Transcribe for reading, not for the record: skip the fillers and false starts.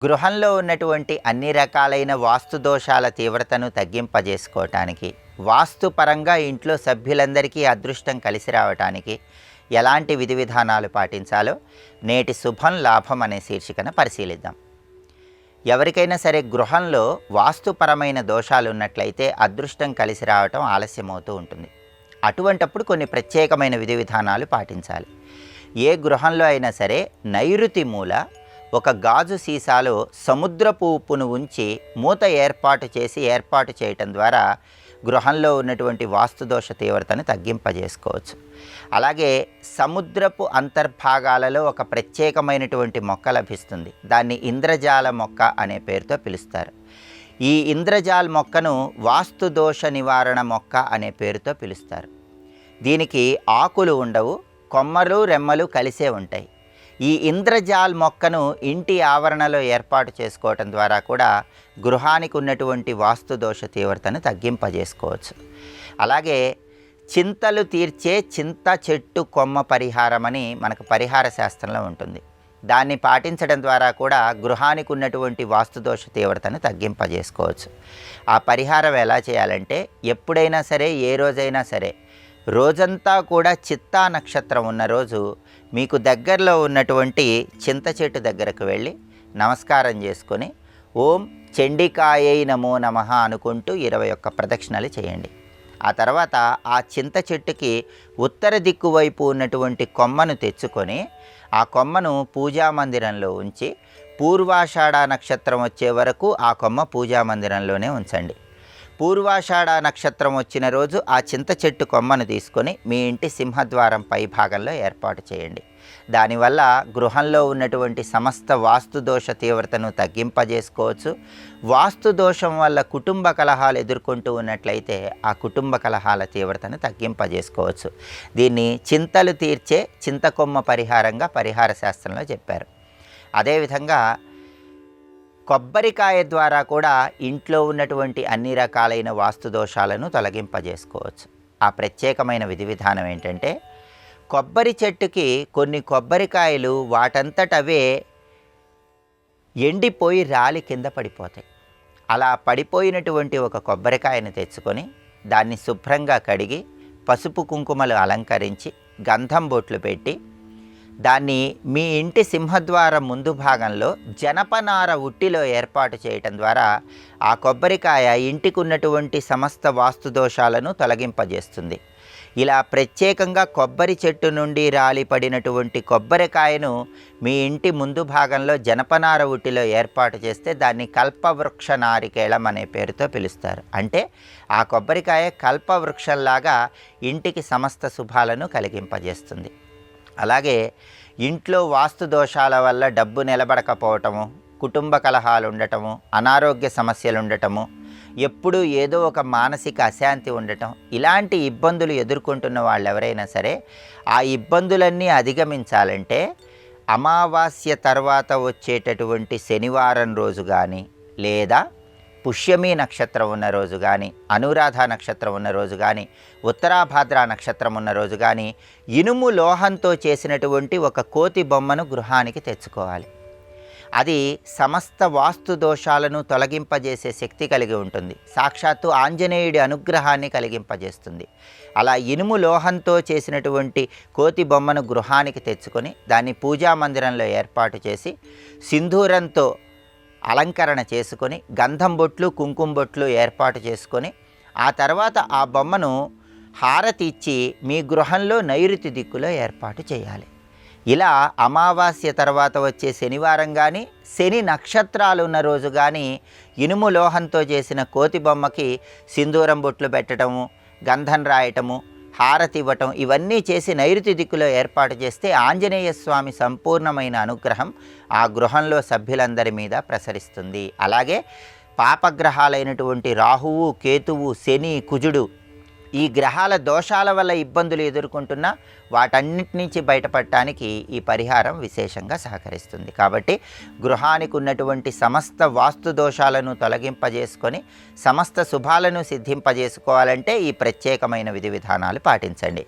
గృహంలో ఉన్నటువంటి అన్ని రకాలైన వాస్తు దోషాల తీవ్రతను తగ్గింపజేసుకోవటానికి, వాస్తుపరంగా ఇంట్లో సభ్యులందరికీ అదృష్టం కలిసి రావటానికి ఎలాంటి విధి విధానాలు పాటించాలో నేటి శుభం లాభం అనే శీర్షికన పరిశీలిద్దాం. ఎవరికైనా సరే గృహంలో వాస్తుపరమైన దోషాలు ఉన్నట్లయితే అదృష్టం కలిసి రావటం ఆలస్యమవుతూ ఉంటుంది. అటువంటప్పుడు కొన్ని ప్రత్యేకమైన విధి విధానాలు పాటించాలి. ఏ గృహంలో అయినా సరే నైరుతి మూల ఒక గాజు సీసాలో సముద్రపు ఉప్పును ఉంచి మూత ఏర్పాటు చేయటం ద్వారా గృహంలో ఉన్నటువంటి వాస్తుదోష తీవ్రతను తగ్గింపజేసుకోవచ్చు. అలాగే సముద్రపు అంతర్భాగాలలో ఒక ప్రత్యేకమైనటువంటి మొక్క లభిస్తుంది. దాన్ని ఇంద్రజాల మొక్క అనే పేరుతో పిలుస్తారు. ఈ ఇంద్రజాల్ మొక్కను వాస్తుదోష నివారణ మొక్క అనే పేరుతో పిలుస్తారు. దీనికి ఆకులు ఉండవు, కొమ్మలు రెమ్మలు కలిసే ఉంటాయి. ఈ ఇంద్రజాల్ మొక్కను ఇంటి ఆవరణలో ఏర్పాటు చేసుకోవటం ద్వారా కూడా గృహానికి ఉన్నటువంటి వాస్తుదోష తీవ్రతను తగ్గింపజేసుకోవచ్చు. అలాగే చింతలు తీర్చే చింత చెట్టు కొమ్మ పరిహారం అని మనకు పరిహార శాస్త్రంలో ఉంటుంది. దాన్ని పాటించడం ద్వారా కూడా గృహానికి ఉన్నటువంటి వాస్తుదోష తీవ్రతను తగ్గింపజేసుకోవచ్చు. ఆ పరిహారం ఎలా చేయాలంటే, ఎప్పుడైనా సరే ఏ రోజైనా సరే రోజంతా కూడా చిత్తా నక్షత్రం ఉన్న రోజు మీకు దగ్గరలో ఉన్నటువంటి చింత చెట్టు దగ్గరకు వెళ్ళి నమస్కారం చేసుకొని ఓం చండికాయై నమో నమః అనుకుంటూ 21 ప్రదక్షిణలు చేయండి. ఆ తర్వాత ఆ చింత చెట్టుకి ఉత్తర దిక్కు వైపు ఉన్నటువంటి కొమ్మను తెచ్చుకొని ఆ కొమ్మను పూజామందిరంలో ఉంచి పూర్వాషాఢ నక్షత్రం వచ్చే వరకు ఆ కొమ్మ పూజామందిరంలోనే ఉంచండి. పూర్వాషాఢ నక్షత్రం వచ్చిన రోజు ఆ చింత చెట్టు కొమ్మను తీసుకొని మీ ఇంటి సింహద్వారం పై భాగంలో ఏర్పాటు చేయండి. దానివల్ల గృహంలో ఉన్నటువంటి సమస్త వాస్తుదోష తీవ్రతను తగ్గింపజేసుకోవచ్చు. వాస్తు దోషం వల్ల కుటుంబ కలహాలు ఎదుర్కొంటూ ఉన్నట్లయితే ఆ కుటుంబ కలహాల తీవ్రతను తగ్గింపజేసుకోవచ్చు. దీన్ని చింతలు తీర్చే చింతకొమ్మ పరిహారంగా పరిహార శాస్త్రంలో చెప్పారు. అదేవిధంగా కొబ్బరికాయ ద్వారా కూడా ఇంట్లో ఉన్నటువంటి అన్ని రకాలైన వాస్తు దోషాలను తొలగింపజేసుకోవచ్చు. ఆ ప్రత్యేకమైన విధి విధానం ఏంటంటే, కొబ్బరి చెట్టుకి కొన్ని కొబ్బరికాయలు వాటంతటవే ఎండిపోయి రాలి కింద పడిపోతాయి. అలా పడిపోయినటువంటి ఒక కొబ్బరికాయను తెచ్చుకొని దాన్ని శుభ్రంగా కడిగి పసుపు కుంకుమలు అలంకరించి గంధం బొట్లు పెట్టి దాన్ని మీ ఇంటి సింహద్వారం ముందు భాగంలో జనపనార ఉట్టిలో ఏర్పాటు చేయటం ద్వారా ఆ కొబ్బరికాయ ఇంటికి ఉన్నటువంటి సమస్త వాస్తు దోషాలను తొలగింపజేస్తుంది. ఇలా ప్రత్యేకంగా కొబ్బరి చెట్టు నుండి రాలిపడినటువంటి కొబ్బరికాయను మీ ఇంటి ముందు భాగంలో జనపనార ఉట్టిలో ఏర్పాటు చేస్తే దాన్ని కల్పవృక్ష నారికేళం అనే పేరుతో పిలుస్తారు. అంటే ఆ కొబ్బరికాయ కల్పవృక్షంలాగా ఇంటికి సమస్త శుభాలను కలిగింపజేస్తుంది. అలాగే ఇంట్లో వాస్తు దోషాల వల్ల డబ్బు నిలబడకపోవటము, కుటుంబ కలహాలు ఉండటము, అనారోగ్య సమస్యలు ఉండటము, ఎప్పుడూ ఏదో ఒక మానసిక అశాంతి ఉండటం, ఇలాంటి ఇబ్బందులు ఎదుర్కొంటున్న వాళ్ళు ఎవరైనా సరే ఆ ఇబ్బందులన్నీ అధిగమించాలంటే అమావాస్య తర్వాత వచ్చేటటువంటి శనివారం రోజు కానీ, లేదా పుష్యమి నక్షత్రం ఉన్న రోజు కానీ, అనురాధ నక్షత్రం ఉన్న రోజు కానీ, ఉత్తరాభాద్ర నక్షత్రం ఉన్న రోజు కానీ ఇనుము లోహంతో చేసినటువంటి ఒక కోతి బొమ్మను గృహానికి తెచ్చుకోవాలి. అది సమస్త వాస్తు దోషాలను తొలగింపజేసే శక్తి కలిగి ఉంటుంది. సాక్షాత్తు ఆంజనేయుడి అనుగ్రహాన్ని కలిగింపజేస్తుంది. అలా ఇనుము లోహంతో చేసినటువంటి కోతి బొమ్మను గృహానికి తెచ్చుకొని దాన్ని పూజామందిరంలో ఏర్పాటు చేసి సింధూరంతో అలంకరణ చేసుకొని గంధం బొట్లు కుంకుమ బొట్లు ఏర్పాటు చేసుకొని ఆ తర్వాత ఆ బొమ్మను హారతి ఇచ్చి మీ గృహంలో నైరుతి దిక్కులో ఏర్పాటు చేయాలి. ఇలా అమావాస్య తర్వాత వచ్చే శనివారం కానీ, శని నక్షత్రాలు ఉన్న రోజు కానీ ఇనుము లోహంతో చేసిన కోతి బొమ్మకి సింధూరం బొట్లు పెట్టడము, గంధం రాయటము, హారతి ఇవ్వటం, ఇవన్నీ చేసి నైరుతి దిక్కులో ఏర్పాటు చేస్తే ఆంజనేయ స్వామి సంపూర్ణమైన అనుగ్రహం ఆ గృహంలో సభ్యులందరి మీద ప్రసరిస్తుంది. అలాగే పాపగ్రహాలైనటువంటి రాహువు, కేతువు, శని, కుజుడు ఈ గ్రహాల దోషాల వల్ల ఇబ్బందులు ఎదుర్కొంటున్న వాటన్నిటి నుంచి బయటపడటానికి ఈ పరిహారం విశేషంగా సహకరిస్తుంది. కాబట్టి గృహానికి ఉన్నటువంటి సమస్త వాస్తు దోషాలను తొలగింపజేసుకొని సమస్త శుభాలను సిద్ధింపజేసుకోవాలంటే ఈ ప్రత్యేకమైన విధి విధానాలు పాటించండి.